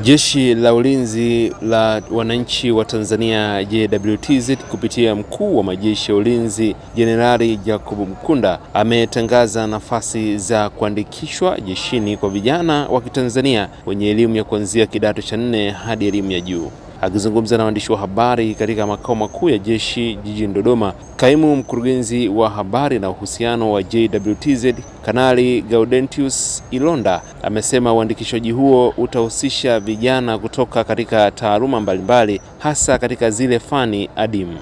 Jeshi la Ulinzi la Wananchi wa Tanzania JWTZ kupitia mkuu wa majeshi ya ulinzi Jenerali Jacob Mkunda ametangaza nafasi za kuandikishwa jeshini kwa vijana wa Kitanzania wenye elimu ya kuanzia kidato cha 4 hadi elimu ya juu. Akizungumza na waandishi wa habari katika makao makuu ya jeshi jijini Dodoma, kaimu mkurugenzi wa habari na uhusiano wa JWTZ Kanali Gaudentius Ilonda amesema uandikishaji huo utahusisha vijana kutoka katika taaluma mbalimbali, hasa katika zile fani adimu.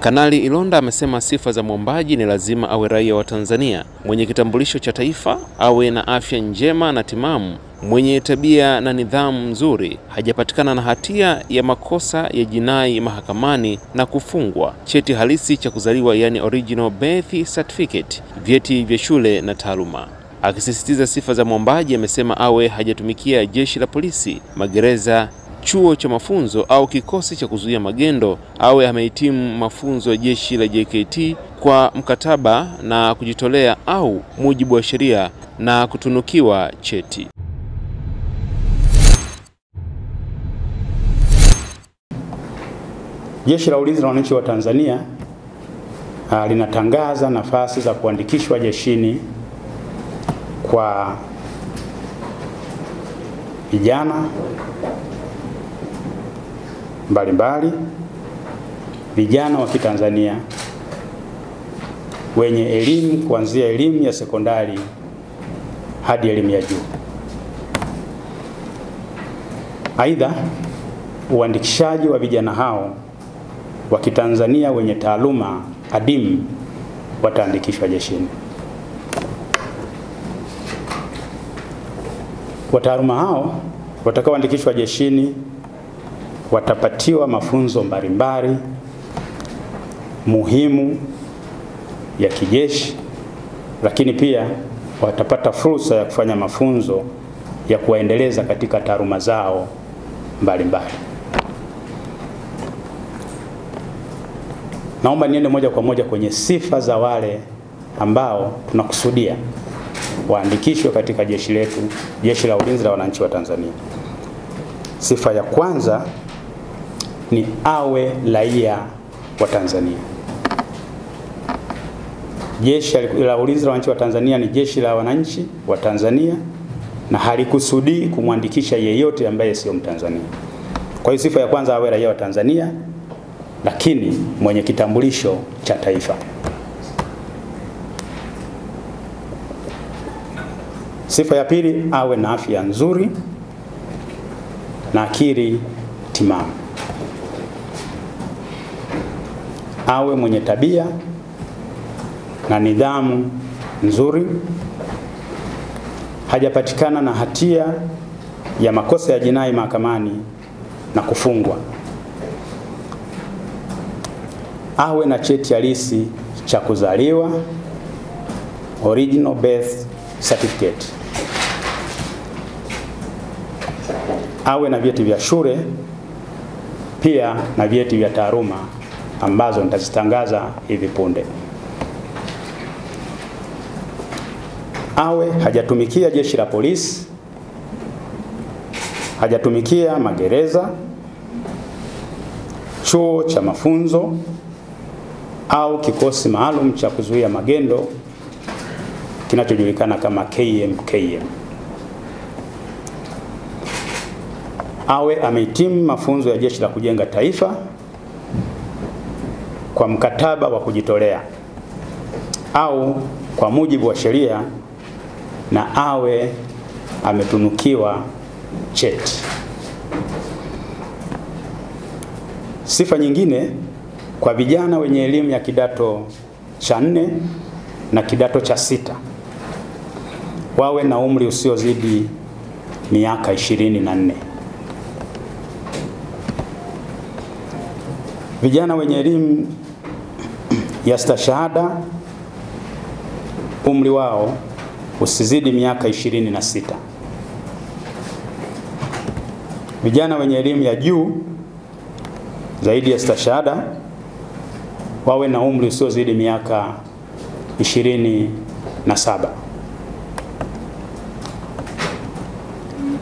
Kanali Ilonda amesema sifa za mwombaji ni lazima awe raia wa Tanzania, mwenye kitambulisho cha taifa, awe na afya njema na timamu, mwenye tabia na nidhamu nzuri, hajapatikana na hatia ya makosa ya jinai mahakamani na kufungwa, cheti halisi cha kuzaliwa yani original birth certificate, vyeti vya shule na taaluma. Akisisitiza sifa za mwombaji amesema awe hajatumikia jeshi la polisi, magereza, chuo cha mafunzo au kikosi cha kuzuia magendo, awe amehitimu mafunzo ya jeshi la JKT kwa mkataba na kujitolea au mujibu wa sheria na kutunukiwa cheti. Jeshi la Ulinzi la Wananchi wa Tanzania linatangaza nafasi za kuandikishwa jeshini kwa vijana mbalimbali, vijana wa Kitanzania wenye elimu kuanzia elimu ya sekondari hadi elimu ya juu. Aidha, uandikishaji wa vijana hao wa Kitanzania wenye taaluma adimu wataandikishwa jeshini. Wataaluma hao watakaoandikishwa jeshini watapatiwa mafunzo mbalimbali muhimu ya kijeshi, lakini pia watapata fursa ya kufanya mafunzo ya kuwaendeleza katika taaluma zao mbalimbali. Naomba niende moja kwa moja kwenye sifa za wale ambao tunakusudia waandikishwe katika jeshi letu, Jeshi la Ulinzi la Wananchi wa Tanzania. Sifa ya kwanza ni awe raia wa Tanzania. Jeshi la Ulinzi la Wananchi wa Tanzania ni jeshi la wananchi wa Tanzania na halikusudii kumwandikisha yeyote ambaye sio Mtanzania. Kwa hiyo sifa ya kwanza awe raia wa Tanzania lakini mwenye kitambulisho cha taifa. Sifa ya pili, awe na afya nzuri na akili timamu. Awe mwenye tabia na nidhamu nzuri, hajapatikana na hatia ya makosa ya jinai mahakamani na kufungwa. Awe na cheti halisi cha kuzaliwa, original birth certificate. Awe na vyeti vya shule pia na vyeti vya taaluma ambazo nitazitangaza hivi punde. Awe hajatumikia jeshi la polisi, hajatumikia magereza, chuo cha mafunzo au kikosi maalum cha kuzuia magendo kinachojulikana kama KMKM. Awe amehitimu mafunzo ya Jeshi la Kujenga Taifa kwa mkataba wa kujitolea au kwa mujibu wa sheria, na awe ametunukiwa cheti. Sifa nyingine kwa vijana wenye elimu ya kidato cha 4 na kidato cha 6, wawe na umri usiozidi miaka 24. Vijana wenye elimu ya stashahada, umri wao usizidi miaka 26. Vijana wenye elimu ya juu zaidi ya stashahada wawe na umri usiozidi miaka 27.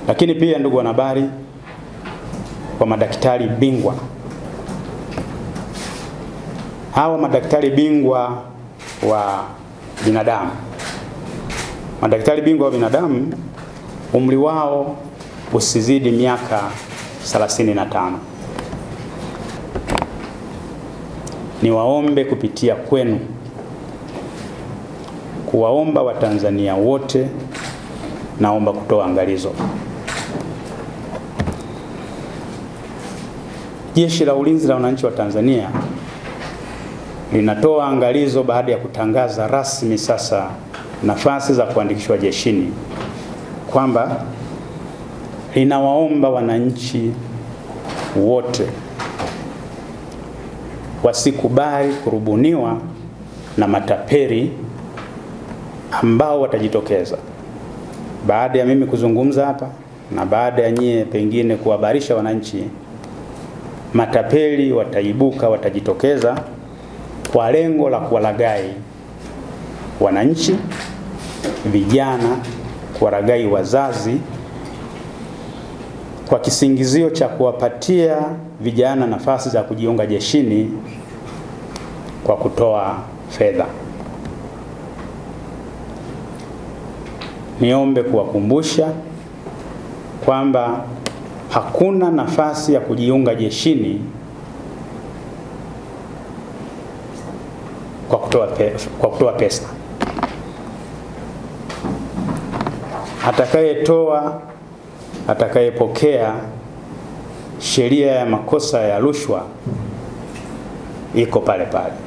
Lakini pia ndugu wanahabari, kwa madaktari bingwa. Hawa madaktari bingwa wa binadamu. Madaktari bingwa wa binadamu umri wao usizidi miaka 35. Niwaombe kupitia kwenu kuwaomba Watanzania wote, naomba kutoa angalizo. Jeshi la Ulinzi la Wananchi wa Tanzania linatoa angalizo baada ya kutangaza rasmi sasa nafasi za kuandikishwa jeshini, kwamba linawaomba wananchi wote wasikubali kurubuniwa na matapeli ambao watajitokeza baada ya mimi kuzungumza hapa na baada ya nyie pengine kuhabarisha wananchi. Matapeli wataibuka, watajitokeza kwa lengo la kuwalaghai wananchi, vijana, kuwalaghai wazazi, kwa kisingizio cha kuwapatia vijana nafasi za kujiunga jeshini kwa kutoa fedha. Niombe kuwakumbusha kwamba hakuna nafasi ya kujiunga jeshini kwa kutoa pesa. Atakayetoa, atakayepokea, sheria ya makosa ya rushwa iko pale pale.